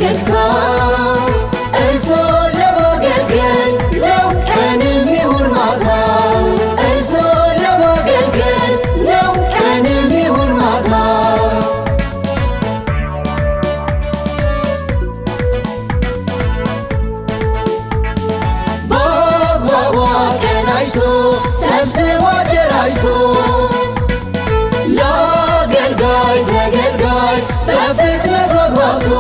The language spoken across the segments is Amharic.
ፈገግታ እርሶ ለማገልገል ነው ቀንም ይሁን ማታ እርሶ ለማገልገል ነው ቀንም ይሁን ማታ በአግባቡ አቀናጅቶ ሰብስቦ አደራጅቶ ለአገልጋይ ተገልጋይ በፍጥነት አግባብቶ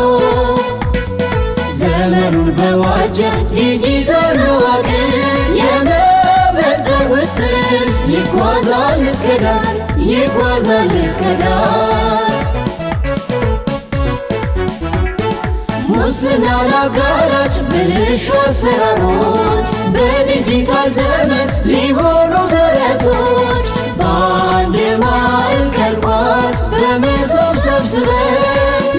ዘመኑን በዋጀ ዲጂታል መዋቅር የመበልጸግ ውጥን ይጓዛል እስከ ዳር ይጓዛል እስከ ዳር ሙስናን አጋላጭ ብልሹ አሰራሮች በዲጂታል ዘመን ሊሆኑ ተረቶች በአንድ ማዕከል ቋት በመሶብ ሰብስበን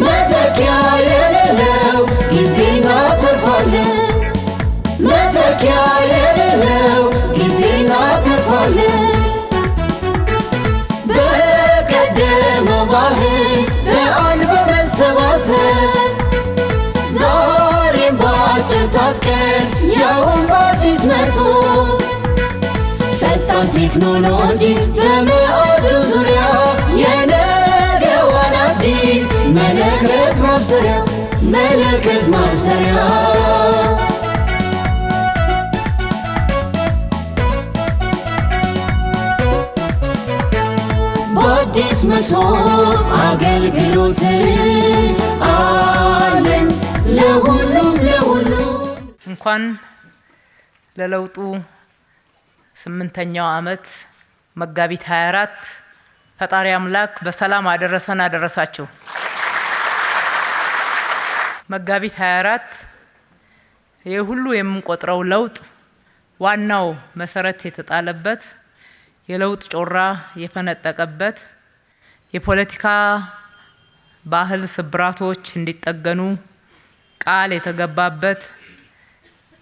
መተኪያ የሌለው ጊዜ እናተርፋለን መተኪያ የሌለው ጊዜ እናተርፋለን በቀደመው ባህል በአንድ በመሰባሰብ ዛሬም በአጭር ታጥቀን ያውም በአዲስ መሶብ ፈጣን ቴክኖሎጂ በማዕዱ ዙሪያ የነገዋን አዲስ መለከት ማብሰሪያ በአዲስ መሶብ አገልግሎት አለን ለሁሉም እንኳን ለለውጡ 8ኛው ዓመት መጋቢት 24 ፈጣሪ አምላክ በሰላም አደረሰን አደረሳችሁ። መጋቢት 24 የሁሉ የምንቆጥረው ለውጥ ዋናው መሰረት የተጣለበት የለውጥ ጮራ የፈነጠቀበት የፖለቲካ ባህል ስብራቶች እንዲጠገኑ ቃል የተገባበት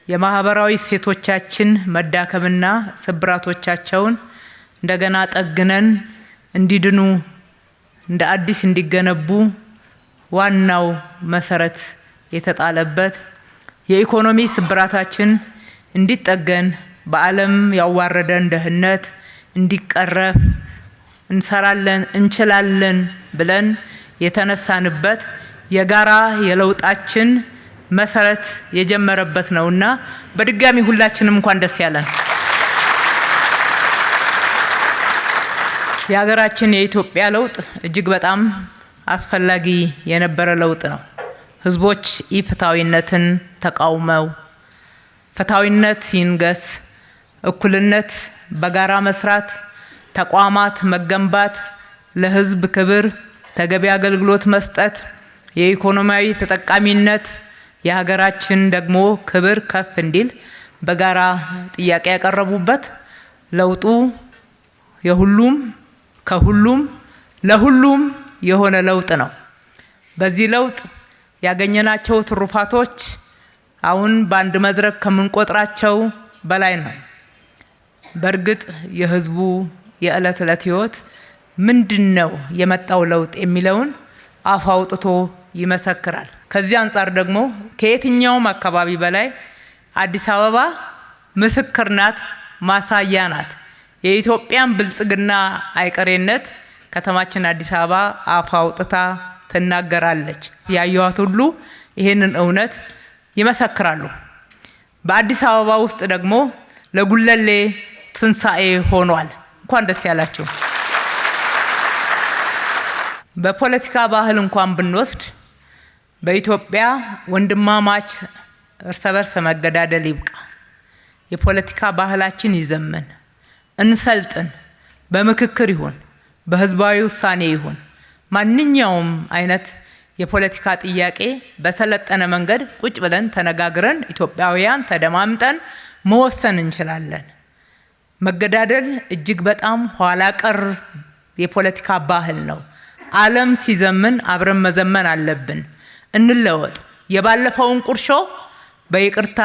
የማህበራዊ ሴቶቻችን መዳከምና ስብራቶቻቸውን እንደገና ጠግነን እንዲድኑ እንደ አዲስ እንዲገነቡ ዋናው መሰረት የተጣለበት የኢኮኖሚ ስብራታችን እንዲጠገን በዓለም ያዋረደን ድህነት እንዲቀረፍ እንሰራለን እንችላለን ብለን የተነሳንበት የጋራ የለውጣችን መሰረት የጀመረበት ነውና በድጋሚ ሁላችንም እንኳን ደስ ያለን። የሀገራችን የኢትዮጵያ ለውጥ እጅግ በጣም አስፈላጊ የነበረ ለውጥ ነው። ህዝቦች ኢፍትሃዊነትን ተቃውመው ፍትሃዊነት ይንገስ፣ እኩልነት፣ በጋራ መስራት፣ ተቋማት መገንባት፣ ለህዝብ ክብር፣ ተገቢ አገልግሎት መስጠት፣ የኢኮኖሚያዊ ተጠቃሚነት የሀገራችን ደግሞ ክብር ከፍ እንዲል በጋራ ጥያቄ ያቀረቡበት ለውጡ የሁሉም ከሁሉም ለሁሉም የሆነ ለውጥ ነው። በዚህ ለውጥ ያገኘናቸው ትሩፋቶች አሁን በአንድ መድረክ ከምንቆጥራቸው በላይ ነው። በእርግጥ የህዝቡ የዕለት ዕለት ህይወት ምንድነው የመጣው ለውጥ የሚለውን አፍ አውጥቶ ይመሰክራል። ከዚህ አንፃር ደግሞ ከየትኛውም አካባቢ በላይ አዲስ አበባ ምስክር ናት፣ ማሳያ ናት። የኢትዮጵያን ብልጽግና አይቀሬነት ከተማችን አዲስ አበባ አፍ አውጥታ ትናገራለች። ያዩዋት ሁሉ ይሄንን እውነት ይመሰክራሉ። በአዲስ አበባ ውስጥ ደግሞ ለጉለሌ ትንሳኤ ሆኗል። እንኳን ደስ ያላችሁ። በፖለቲካ ባህል እንኳን ብንወስድ በኢትዮጵያ ወንድማማች እርስ በርስ መገዳደል ይብቃ፣ የፖለቲካ ባህላችን ይዘመን፣ እንሰልጥን፣ በምክክር ይሁን በህዝባዊ ውሳኔ ይሁን ማንኛውም አይነት የፖለቲካ ጥያቄ በሰለጠነ መንገድ ቁጭ ብለን ተነጋግረን ኢትዮጵያውያን ተደማምጠን መወሰን እንችላለን። መገዳደል እጅግ በጣም ኋላ ቀር የፖለቲካ ባህል ነው። ዓለም ሲዘምን አብረን መዘመን አለብን። እንለወጥ። የባለፈውን ቁርሾ በይቅርታ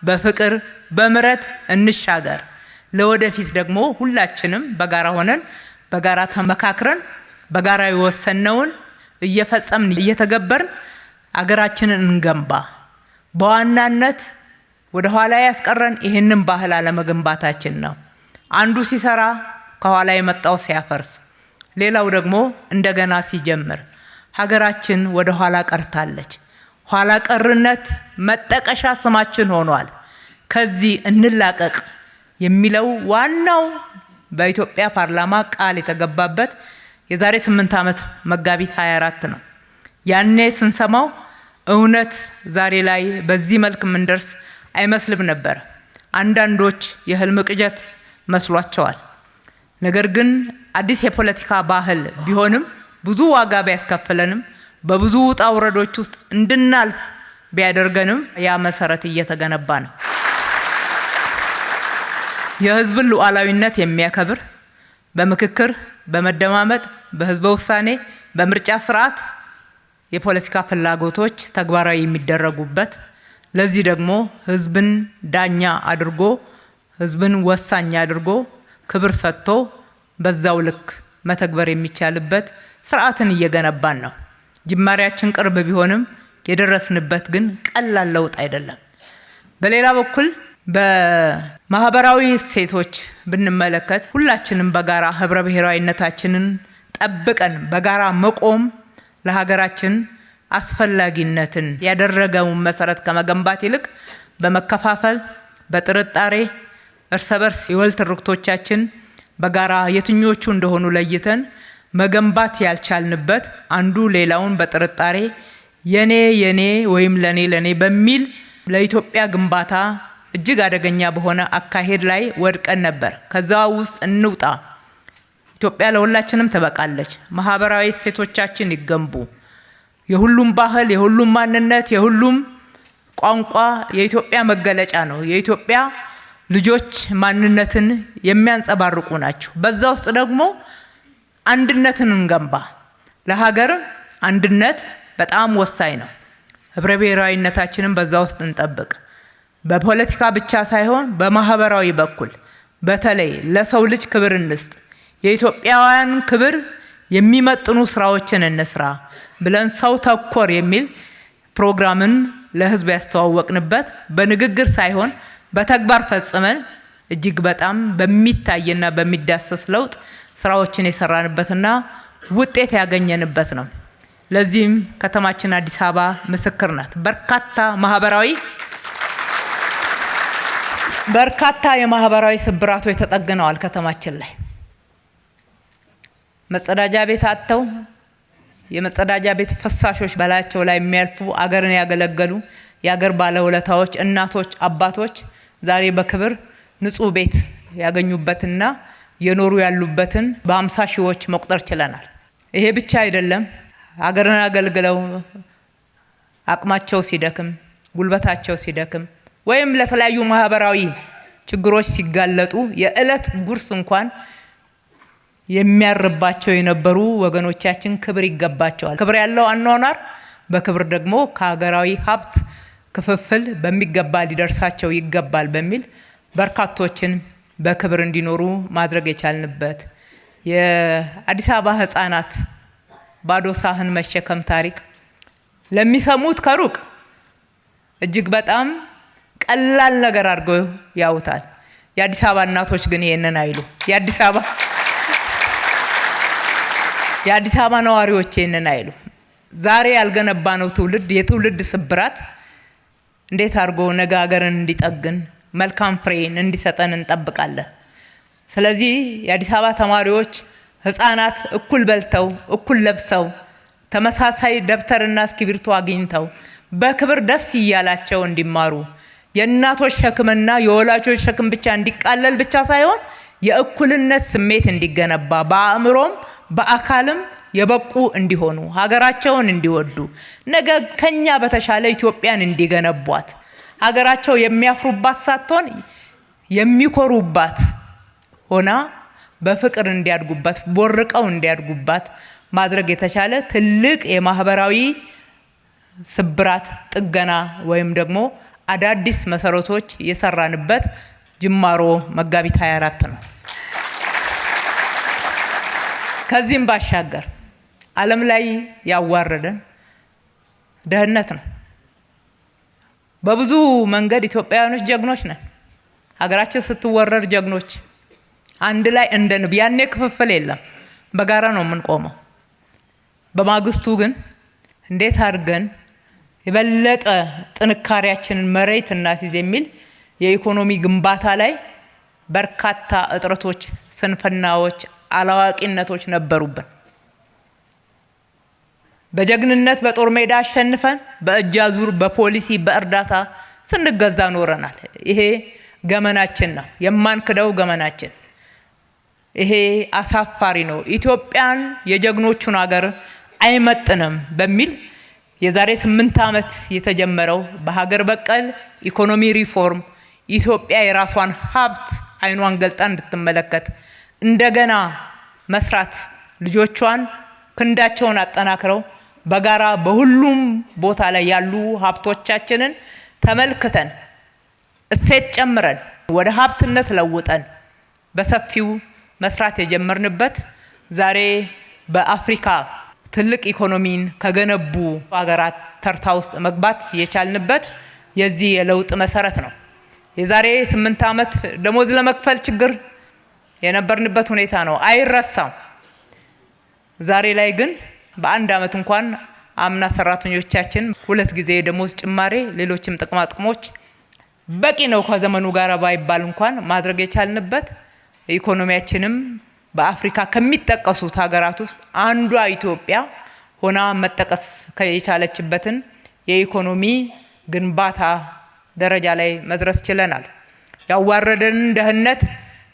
በፍቅር በምረት እንሻገር። ለወደፊት ደግሞ ሁላችንም በጋራ ሆነን በጋራ ተመካክረን በጋራ የወሰነውን እየፈጸምን እየተገበርን አገራችንን እንገንባ። በዋናነት ወደ ኋላ ያስቀረን ይህንን ባህል አለመገንባታችን ነው። አንዱ ሲሰራ ከኋላ የመጣው ሲያፈርስ፣ ሌላው ደግሞ እንደገና ሲጀምር ሀገራችን ወደ ኋላ ቀርታለች። ኋላ ቀርነት መጠቀሻ ስማችን ሆኗል። ከዚህ እንላቀቅ የሚለው ዋናው በኢትዮጵያ ፓርላማ ቃል የተገባበት የዛሬ 8 ዓመት መጋቢት 24 ነው። ያኔ ስንሰማው እውነት ዛሬ ላይ በዚህ መልክ ምንደርስ አይመስልም ነበር። አንዳንዶች የህልም ቅዠት መስሏቸዋል። ነገር ግን አዲስ የፖለቲካ ባህል ቢሆንም ብዙ ዋጋ ቢያስከፍለንም በብዙ ውጣ ውረዶች ውስጥ እንድናልፍ ቢያደርገንም ያ መሰረት እየተገነባ ነው። የህዝብን ሉዓላዊነት የሚያከብር በምክክር፣ በመደማመጥ፣ በህዝበ ውሳኔ፣ በምርጫ ስርዓት የፖለቲካ ፍላጎቶች ተግባራዊ የሚደረጉበት፣ ለዚህ ደግሞ ህዝብን ዳኛ አድርጎ ህዝብን ወሳኝ አድርጎ ክብር ሰጥቶ በዛው ልክ መተግበር የሚቻልበት ስርዓትን እየገነባን ነው። ጅማሬያችን ቅርብ ቢሆንም የደረስንበት ግን ቀላል ለውጥ አይደለም። በሌላ በኩል በማህበራዊ እሴቶች ብንመለከት ሁላችንም በጋራ ህብረ ብሔራዊነታችንን ጠብቀን በጋራ መቆም ለሀገራችን አስፈላጊነትን ያደረገውን መሰረት ከመገንባት ይልቅ በመከፋፈል፣ በጥርጣሬ እርስ በርስ የወል ትርክቶቻችን በጋራ የትኞቹ እንደሆኑ ለይተን መገንባት ያልቻልንበት፣ አንዱ ሌላውን በጥርጣሬ የኔ ወይም ለኔ በሚል ለኢትዮጵያ ግንባታ እጅግ አደገኛ በሆነ አካሄድ ላይ ወድቀን ነበር። ከዛ ውስጥ እንውጣ። ኢትዮጵያ ለሁላችንም ትበቃለች። ማህበራዊ እሴቶቻችን ይገንቡ። የሁሉም ባህል፣ የሁሉም ማንነት፣ የሁሉም ቋንቋ የኢትዮጵያ መገለጫ ነው። የኢትዮጵያ ልጆች ማንነትን የሚያንጸባርቁ ናቸው። በዛ ውስጥ ደግሞ አንድነትን እንገንባ። ለሀገር አንድነት በጣም ወሳኝ ነው። ህብረ ብሔራዊነታችንን በዛ ውስጥ እንጠብቅ። በፖለቲካ ብቻ ሳይሆን በማህበራዊ በኩል በተለይ ለሰው ልጅ ክብር እንስጥ። የኢትዮጵያውያን ክብር የሚመጥኑ ስራዎችን እንስራ ብለን ሰው ተኮር የሚል ፕሮግራምን ለህዝብ ያስተዋወቅንበት፣ በንግግር ሳይሆን በተግባር ፈጽመን እጅግ በጣም በሚታይና በሚዳሰስ ለውጥ ስራዎችን የሰራንበትና ውጤት ያገኘንበት ነው። ለዚህም ከተማችን አዲስ አበባ ምስክር ናት። በርካታ የማህበራዊ ስብራቶች ተጠግነዋል። ከተማችን ላይ መጸዳጃ ቤት አጥተው የመጸዳጃ ቤት ፍሳሾች በላያቸው ላይ የሚያልፉ አገርን ያገለገሉ የአገር ባለውለታዎች፣ እናቶች፣ አባቶች ዛሬ በክብር ንጹህ ቤት ያገኙበትና የኖሩ ያሉበትን በ50 ሺዎች መቁጠር ችለናል። ይሄ ብቻ አይደለም። አገርን አገልግለው አቅማቸው ሲደክም፣ ጉልበታቸው ሲደክም ወይም ለተለያዩ ማህበራዊ ችግሮች ሲጋለጡ የዕለት ጉርስ እንኳን የሚያርባቸው የነበሩ ወገኖቻችን ክብር ይገባቸዋል። ክብር ያለው አኗኗር በክብር ደግሞ ከሀገራዊ ሀብት ክፍፍል በሚገባ ሊደርሳቸው ይገባል በሚል በርካቶችን በክብር እንዲኖሩ ማድረግ የቻልንበት፣ የአዲስ አበባ ህፃናት ባዶ ሳህን መሸከም ታሪክ ለሚሰሙት ከሩቅ እጅግ በጣም ቀላል ነገር አድርገው ያውታል። የአዲስ አበባ እናቶች ግን ይሄንን አይሉ። የአዲስ አበባ ነዋሪዎች ይሄንን አይሉ። ዛሬ ያልገነባነው ትውልድ የትውልድ ስብራት እንዴት አድርጎ ነገ ሀገርን እንዲጠግን መልካም ፍሬን እንዲሰጠን እንጠብቃለን። ስለዚህ የአዲስ አበባ ተማሪዎች ህፃናት እኩል በልተው እኩል ለብሰው ተመሳሳይ ደብተርና እስክሪብቶ አግኝተው በክብር ደስ እያላቸው እንዲማሩ የእናቶች ሸክምና የወላጆች ሸክም ብቻ እንዲቃለል ብቻ ሳይሆን የእኩልነት ስሜት እንዲገነባ በአእምሮም በአካልም የበቁ እንዲሆኑ ሀገራቸውን እንዲወዱ ነገ ከኛ በተሻለ ኢትዮጵያን እንዲገነቧት ሀገራቸው የሚያፍሩባት ሳትሆን የሚኮሩባት ሆና በፍቅር እንዲያድጉባት ቦርቀው እንዲያድጉባት ማድረግ የተቻለ ትልቅ የማህበራዊ ስብራት ጥገና ወይም ደግሞ አዳዲስ መሰረቶች የሰራንበት ጅማሮ መጋቢት 24 ነው። ከዚህም ባሻገር ዓለም ላይ ያዋረደን ድህነት ነው። በብዙ መንገድ ኢትዮጵያውያኖች ጀግኖች ነን። ሀገራችን ስትወረር ጀግኖች አንድ ላይ እንደ ንብ፣ ያኔ ክፍፍል የለም፣ በጋራ ነው የምንቆመው። በማግስቱ ግን እንዴት አድርገን የበለጠ ጥንካሬያችንን መሬት እናስይዝ የሚል የኢኮኖሚ ግንባታ ላይ በርካታ እጥረቶች፣ ስንፍናዎች፣ አላዋቂነቶች ነበሩብን። በጀግንነት በጦር ሜዳ አሸንፈን በእጅ አዙር በፖሊሲ በእርዳታ ስንገዛ ኖረናል። ይሄ ገመናችን ነው፣ የማንክደው ገመናችን። ይሄ አሳፋሪ ነው። ኢትዮጵያን የጀግኖቹን ሀገር አይመጥንም በሚል የዛሬ 8 ዓመት የተጀመረው በሀገር በቀል ኢኮኖሚ ሪፎርም ኢትዮጵያ የራሷን ሀብት አይኗን ገልጣ እንድትመለከት እንደገና መስራት፣ ልጆቿን ክንዳቸውን አጠናክረው በጋራ በሁሉም ቦታ ላይ ያሉ ሀብቶቻችንን ተመልክተን እሴት ጨምረን ወደ ሀብትነት ለውጠን በሰፊው መስራት የጀመርንበት ዛሬ በአፍሪካ ትልቅ ኢኮኖሚን ከገነቡ ሀገራት ተርታ ውስጥ መግባት የቻልንበት የዚህ የለውጥ መሰረት ነው። የዛሬ 8 ዓመት ደሞዝ ለመክፈል ችግር የነበርንበት ሁኔታ ነው፣ አይረሳም። ዛሬ ላይ ግን በአንድ ዓመት እንኳን አምና ሰራተኞቻችን 2 ጊዜ የደሞዝ ጭማሬ፣ ሌሎችም ጥቅማ ጥቅሞች በቂ ነው ከዘመኑ ጋር ባይባል እንኳን ማድረግ የቻልንበት ኢኮኖሚያችንም በአፍሪካ ከሚጠቀሱት ሀገራት ውስጥ አንዷ ኢትዮጵያ ሆና መጠቀስ የቻለችበትን የኢኮኖሚ ግንባታ ደረጃ ላይ መድረስ ችለናል። ያዋረደንን ድህነት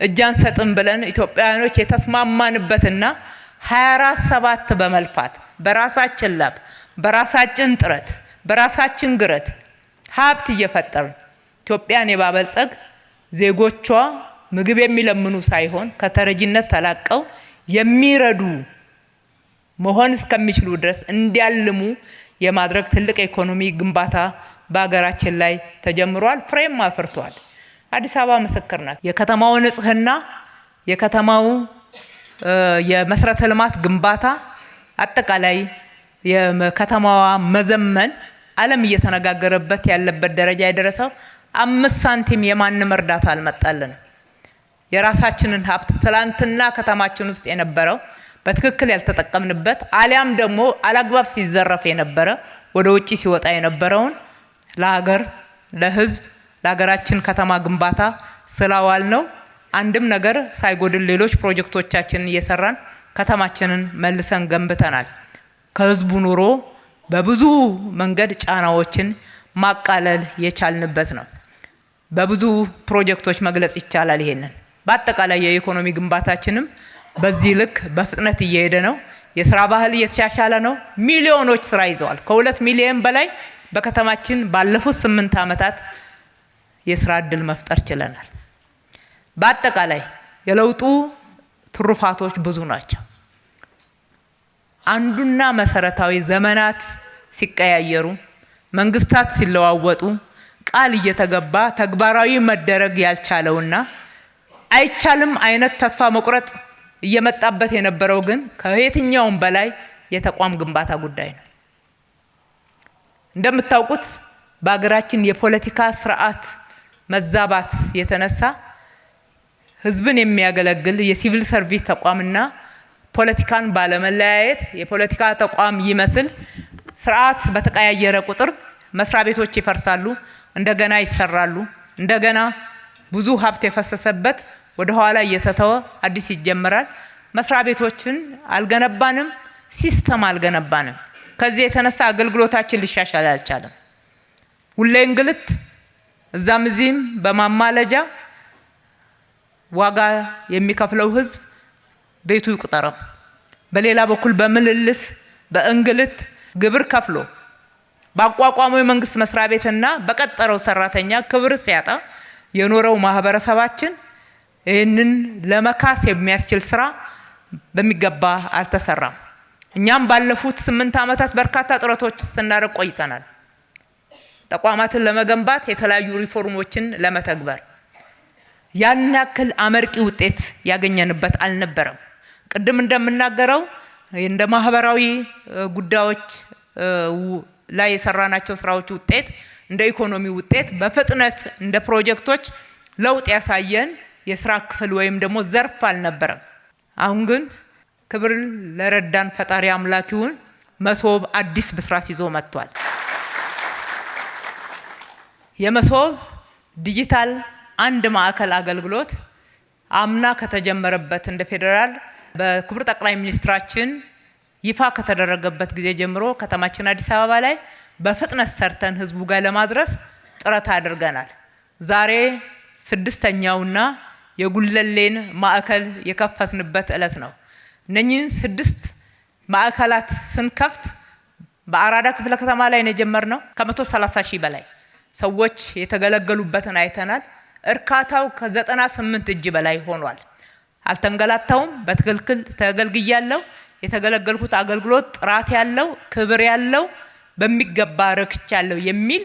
እጅ አንሰጥም ብለን ኢትዮጵያውያኖች የተስማማንበትና 24/7 በመልፋት በራሳችን ላብ፣ በራሳችን ጥረት፣ በራሳችን ግረት ሀብት እየፈጠርን ኢትዮጵያን የማበልጸግ ዜጎቿ ምግብ የሚለምኑ ሳይሆን ከተረጂነት ተላቀው የሚረዱ መሆን እስከሚችሉ ድረስ እንዲያልሙ የማድረግ ትልቅ ኢኮኖሚ ግንባታ በሀገራችን ላይ ተጀምሯል፣ ፍሬም አፍርቷል። አዲስ አበባ ምስክር ናት። የከተማው ንጽህና፣ የከተማው የመሰረተ ልማት ግንባታ፣ አጠቃላይ የከተማዋ መዘመን ዓለም እየተነጋገረበት ያለበት ደረጃ የደረሰው 5 ሳንቲም የማንም እርዳታ አልመጣልንም። የራሳችንን ሀብት ትላንትና ከተማችን ውስጥ የነበረው በትክክል ያልተጠቀምንበት አሊያም ደግሞ አላግባብ ሲዘረፍ የነበረ ወደ ውጪ ሲወጣ የነበረውን ለሀገር፣ ለሕዝብ፣ ለሀገራችን ከተማ ግንባታ ስላዋል ነው። አንድም ነገር ሳይጎድል ሌሎች ፕሮጀክቶቻችንን እየሰራን ከተማችንን መልሰን ገንብተናል። ከሕዝቡ ኑሮ በብዙ መንገድ ጫናዎችን ማቃለል የቻልንበት ነው። በብዙ ፕሮጀክቶች መግለጽ ይቻላል ይሄንን። በአጠቃላይ የኢኮኖሚ ግንባታችንም በዚህ ልክ በፍጥነት እየሄደ ነው። የስራ ባህል እየተሻሻለ ነው። ሚሊዮኖች ስራ ይዘዋል። ከ2 ሚሊዮን በላይ በከተማችን ባለፉት 8 ዓመታት የስራ እድል መፍጠር ችለናል። በአጠቃላይ የለውጡ ትሩፋቶች ብዙ ናቸው። አንዱና መሰረታዊ ዘመናት ሲቀያየሩ፣ መንግስታት ሲለዋወጡ ቃል እየተገባ ተግባራዊ መደረግ ያልቻለውና አይቻልም አይነት ተስፋ መቁረጥ እየመጣበት የነበረው ግን ከየትኛውም በላይ የተቋም ግንባታ ጉዳይ ነው። እንደምታውቁት በአገራችን የፖለቲካ ስርዓት መዛባት የተነሳ ህዝብን የሚያገለግል የሲቪል ሰርቪስ ተቋምና ፖለቲካን ባለመለያየት የፖለቲካ ተቋም ይመስል ስርዓት በተቀያየረ ቁጥር መስሪያ ቤቶች ይፈርሳሉ፣ እንደገና ይሰራሉ። እንደገና ብዙ ሀብት የፈሰሰበት ወደ ኋላ እየተተወ አዲስ ይጀምራል። መስሪያ ቤቶችን አልገነባንም፣ ሲስተም አልገነባንም። ከዚህ የተነሳ አገልግሎታችን ሊሻሻል አልቻለም። ሁሌ እንግልት፣ እዛም እዚህም በማማለጃ ዋጋ የሚከፍለው ህዝብ ቤቱ ይቁጠረው። በሌላ በኩል በምልልስ በእንግልት ግብር ከፍሎ ባቋቋመው የመንግስት መስሪያ ቤትና በቀጠረው ሰራተኛ ክብር ሲያጣ የኖረው ማህበረሰባችን ይህንን ለመካስ የሚያስችል ስራ በሚገባ አልተሰራም። እኛም ባለፉት 8 ዓመታት በርካታ ጥረቶች ስናደርግ ቆይተናል። ተቋማትን ለመገንባት የተለያዩ ሪፎርሞችን ለመተግበር ያን ያክል አመርቂ ውጤት ያገኘንበት አልነበረም። ቅድም እንደምናገረው እንደ ማህበራዊ ጉዳዮች ላይ የሰራናቸው ስራዎች ውጤት እንደ ኢኮኖሚ ውጤት በፍጥነት እንደ ፕሮጀክቶች ለውጥ ያሳየን የስራ ክፍል ወይም ደግሞ ዘርፍ አልነበረም። አሁን ግን ክብር ለረዳን ፈጣሪ አምላክ ይሁን መሶብ አዲስ ብስራት ይዞ መጥቷል። የመሶብ ዲጂታል አንድ ማዕከል አገልግሎት አምና ከተጀመረበት እንደ ፌዴራል በክቡር ጠቅላይ ሚኒስትራችን ይፋ ከተደረገበት ጊዜ ጀምሮ ከተማችን አዲስ አበባ ላይ በፍጥነት ሰርተን ህዝቡ ጋር ለማድረስ ጥረት አድርገናል። ዛሬ 6ኛውና የጉለሌን ማዕከል የከፈትንበት ዕለት ነው። እነኚህን 6 ማዕከላት ስንከፍት በአራዳ ክፍለ ከተማ ላይ ነው የጀመርነው። ከ130 ሺህ በላይ ሰዎች የተገለገሉበትን አይተናል። እርካታው ከ98 እጅ በላይ ሆኗል። አልተንገላታውም። በትክክል ተገልግያለሁ። የተገለገልኩት አገልግሎት ጥራት ያለው ክብር ያለው በሚገባ ረክቻለሁ የሚል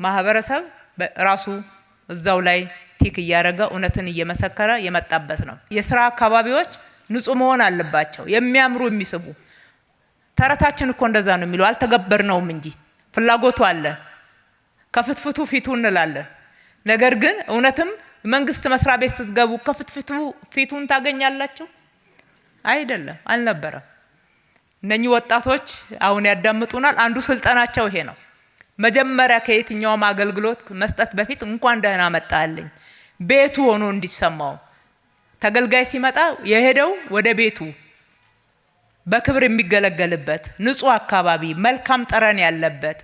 ማህበረሰብ ራሱ እዛው ላይ ቲክ እያደረገ እውነትን እየመሰከረ የመጣበት ነው። የስራ አካባቢዎች ንጹህ መሆን አለባቸው፣ የሚያምሩ የሚስቡ። ተረታችን እኮ እንደዛ ነው የሚለው፣ አልተገበርነውም እንጂ ፍላጎቱ አለን። ከፍትፍቱ ፊቱ እንላለን። ነገር ግን እውነትም መንግስት መስሪያ ቤት ስትገቡ ከፍትፍቱ ፊቱን ታገኛላችሁ? አይደለም፣ አልነበረም። እነኚህ ወጣቶች አሁን ያዳምጡናል። አንዱ ስልጠናቸው ይሄ ነው። መጀመሪያ ከየትኛውም አገልግሎት መስጠት በፊት እንኳን ደህና መጣልኝ ቤቱ ሆኖ እንዲሰማው፣ ተገልጋይ ሲመጣ የሄደው ወደ ቤቱ በክብር የሚገለገልበት ንጹህ አካባቢ፣ መልካም ጠረን ያለበት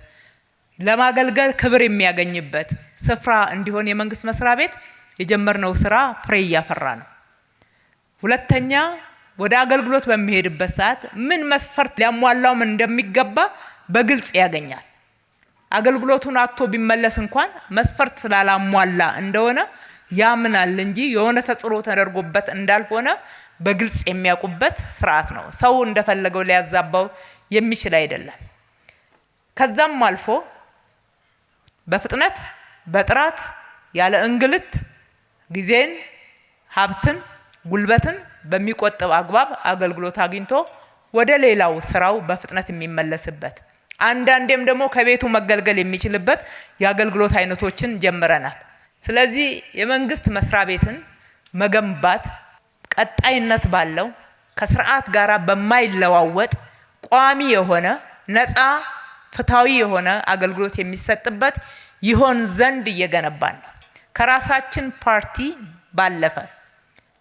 ለማገልገል ክብር የሚያገኝበት ስፍራ እንዲሆን የመንግስት መስሪያ ቤት የጀመርነው ስራ ፍሬ እያፈራ ነው። ሁለተኛ ወደ አገልግሎት በሚሄድበት ሰዓት ምን መስፈርት ሊያሟላውም እንደሚገባ በግልጽ ያገኛል። አገልግሎቱን አጥቶ ቢመለስ እንኳን መስፈርት ስላላሟላ እንደሆነ ያምናል እንጂ የሆነ ተጽዕኖ ተደርጎበት እንዳልሆነ በግልጽ የሚያውቁበት ስርዓት ነው። ሰው እንደፈለገው ሊያዛባው የሚችል አይደለም። ከዛም አልፎ በፍጥነት በጥራት ያለ እንግልት ጊዜን፣ ሀብትን፣ ጉልበትን በሚቆጥብ አግባብ አገልግሎት አግኝቶ ወደ ሌላው ስራው በፍጥነት የሚመለስበት፣ አንዳንዴም ደግሞ ከቤቱ መገልገል የሚችልበት የአገልግሎት አይነቶችን ጀምረናል። ስለዚህ የመንግስት መስሪያ ቤትን መገንባት ቀጣይነት ባለው ከስርዓት ጋር በማይለዋወጥ ቋሚ የሆነ ነፃ ፍትሃዊ የሆነ አገልግሎት የሚሰጥበት ይሆን ዘንድ እየገነባን ነው። ከራሳችን ፓርቲ ባለፈ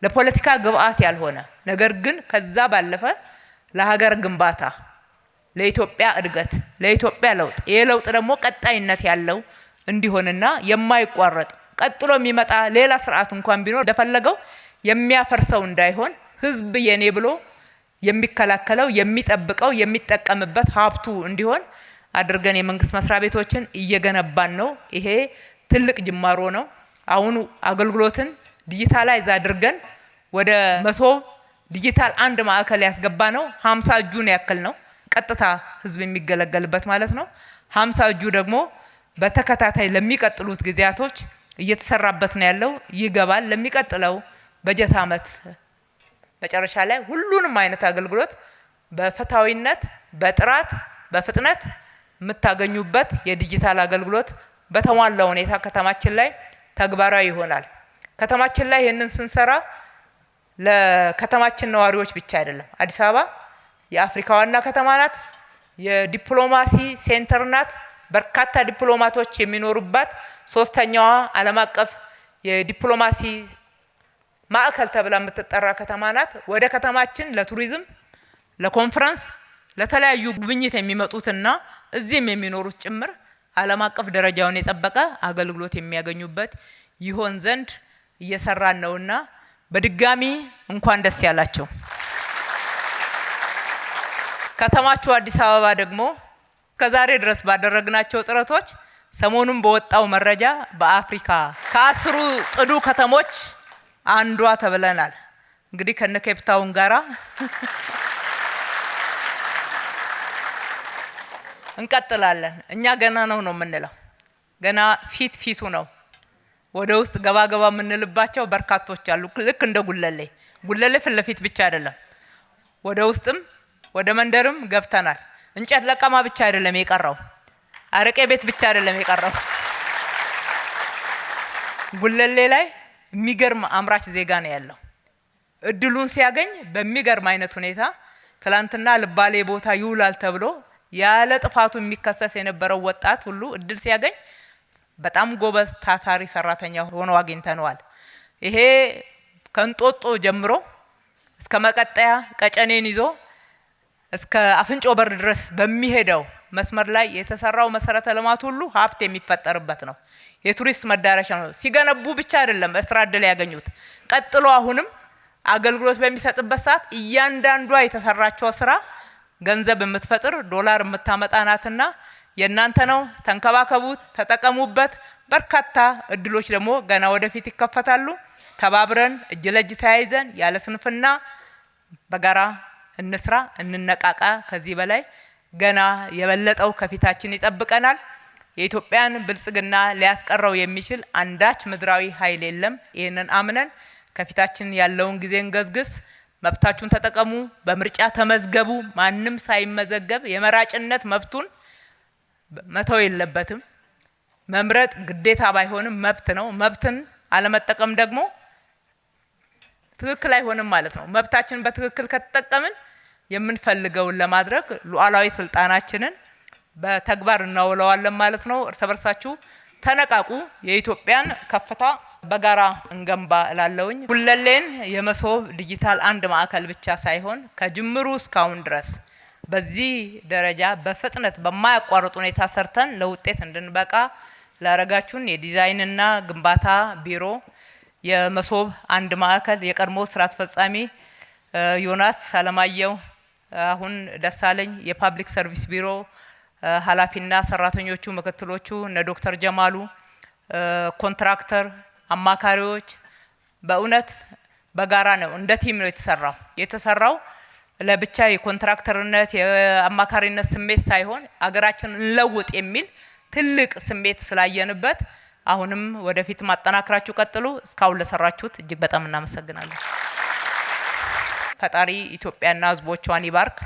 ለፖለቲካ ግብአት ያልሆነ ነገር ግን ከዛ ባለፈ ለሀገር ግንባታ፣ ለኢትዮጵያ እድገት፣ ለኢትዮጵያ ለውጥ፣ ይሄ ለውጥ ደግሞ ቀጣይነት ያለው እንዲሆንና የማይቋረጥ ቀጥሎ የሚመጣ ሌላ ስርዓት እንኳን ቢኖር እንደፈለገው የሚያፈርሰው እንዳይሆን ህዝብ የኔ ብሎ የሚከላከለው፣ የሚጠብቀው፣ የሚጠቀምበት ሀብቱ እንዲሆን አድርገን የመንግስት መስሪያ ቤቶችን እየገነባን ነው። ይሄ ትልቅ ጅማሮ ነው። አሁን አገልግሎትን ዲጂታላይዝ አድርገን ወደ መሶብ ዲጂታል አንድ ማዕከል ያስገባ ነው 50 እጁን ያክል ነው። ቀጥታ ህዝብ የሚገለገልበት ማለት ነው። 50 እጁ ደግሞ በተከታታይ ለሚቀጥሉት ጊዜያቶች እየተሰራበት ነው ያለው። ይገባል። ለሚቀጥለው በጀት ዓመት መጨረሻ ላይ ሁሉንም አይነት አገልግሎት በፍትሃዊነት፣ በጥራት፣ በፍጥነት የምታገኙበት የዲጂታል አገልግሎት በተሟላ ሁኔታ ከተማችን ላይ ተግባራዊ ይሆናል። ከተማችን ላይ ይህንን ስንሰራ ለከተማችን ነዋሪዎች ብቻ አይደለም። አዲስ አበባ የአፍሪካ ዋና ከተማ ናት። የዲፕሎማሲ ሴንተር ናት። በርካታ ዲፕሎማቶች የሚኖሩባት 3ኛዋ ዓለም አቀፍ የዲፕሎማሲ ማዕከል ተብላ የምትጠራ ከተማ ናት። ወደ ከተማችን ለቱሪዝም፣ ለኮንፈረንስ፣ ለተለያዩ ጉብኝት የሚመጡትና እዚህም የሚኖሩት ጭምር ዓለም አቀፍ ደረጃውን የጠበቀ አገልግሎት የሚያገኙበት ይሆን ዘንድ እየሰራን ነውና በድጋሚ እንኳን ደስ ያላችሁ። ከተማችሁ አዲስ አበባ ደግሞ ከዛሬ ድረስ ባደረግናቸው ጥረቶች ሰሞኑን በወጣው መረጃ በአፍሪካ ከ10 ጽዱ ከተሞች አንዷ ተብለናል። እንግዲህ ከነ ኬፕ ታውን ጋራ እንቀጥላለን። እኛ ገና ነው የምንለው፣ ገና ፊቱ ነው። ወደ ውስጥ ገባ የምንልባቸው በርካቶች አሉ። ልክ እንደ ጉለሌ ፊት ለፊት ብቻ አይደለም፣ ወደ ውስጥም ወደ መንደርም ገብተናል። እንጨት ለቀማ ብቻ አይደለም የቀረው፣ አረቄ ቤት ብቻ አይደለም የቀረው። ጉለሌ ላይ የሚገርም አምራች ዜጋ ነው ያለው። እድሉን ሲያገኝ በሚገርም አይነት ሁኔታ ትላንትና ልባሌ ቦታ ይውላል ተብሎ ያለ ጥፋቱ የሚከሰስ የነበረው ወጣት ሁሉ እድል ሲያገኝ በጣም ጎበዝ ታታሪ ሰራተኛ ሆኖ አግኝተነዋል። ይሄ ከንጦጦ ጀምሮ እስከ መቀጠያ ቀጨኔን ይዞ እስከ አፍንጮ በር ድረስ በሚሄደው መስመር ላይ የተሰራው መሰረተ ልማት ሁሉ ሀብት የሚፈጠርበት ነው። የቱሪስት መዳረሻ ነው። ሲገነቡ ብቻ አይደለም ስራ እድል ያገኙት፣ ቀጥሎ አሁንም አገልግሎት በሚሰጥበት ሰዓት እያንዳንዷ የተሰራቸው ስራ ገንዘብ የምትፈጥር ዶላር የምታመጣ ናትና የእናንተ ነው። ተንከባከቡት፣ ተጠቀሙበት። በርካታ እድሎች ደግሞ ገና ወደፊት ይከፈታሉ። ተባብረን እጅ ለእጅ ተያይዘን ያለ ስንፍና በጋራ እንስራ፣ እንነቃቃ። ከዚህ በላይ ገና የበለጠው ከፊታችን ይጠብቀናል። የኢትዮጵያን ብልጽግና ሊያስቀረው የሚችል አንዳች ምድራዊ ኃይል የለም። ይህንን አምነን ከፊታችን ያለውን ጊዜ እንገዝግስ። መብታችሁን ተጠቀሙ፣ በምርጫ ተመዝገቡ። ማንም ሳይመዘገብ የመራጭነት መብቱን መተው የለበትም። መምረጥ ግዴታ ባይሆንም መብት ነው። መብትን አለመጠቀም ደግሞ ትክክል አይሆንም ማለት ነው። መብታችንን በትክክል ከተጠቀምን የምንፈልገውን ለማድረግ ሉዓላዊ ስልጣናችንን በተግባር እናውለዋለን ማለት ነው። እርስ በርሳችሁ ተነቃቁ። የኢትዮጵያን ከፍታ በጋራ እንገንባ እላለሁኝ። ጉለሌን የመሶብ ዲጂታል አንድ ማዕከል ብቻ ሳይሆን ከጅምሩ እስካሁን ድረስ በዚህ ደረጃ በፍጥነት በማያቋርጥ ሁኔታ ሰርተን ለውጤት እንድንበቃ ላረጋችሁን የዲዛይንና ግንባታ ቢሮ፣ የመሶብ አንድ ማዕከል የቀድሞ ስራ አስፈጻሚ ዮናስ አለማየሁ፣ አሁን ደሳለኝ የፓብሊክ ሰርቪስ ቢሮ ኃላፊና ሰራተኞቹ፣ ምክትሎቹ እነ ዶክተር ጀማሉ፣ ኮንትራክተር፣ አማካሪዎች በእውነት በጋራ ነው እንደ ቲም ነው የተሰራው። ለብቻ የኮንትራክተርነት የአማካሪነት ስሜት ሳይሆን አገራችንን እንለውጥ የሚል ትልቅ ስሜት ስላየንበት አሁንም ወደፊት ማጠናከራችሁ ቀጥሉ። እስካሁን ለሰራችሁት እጅግ በጣም እናመሰግናለን። ፈጣሪ ኢትዮጵያና ሕዝቦቿን ይባርክ።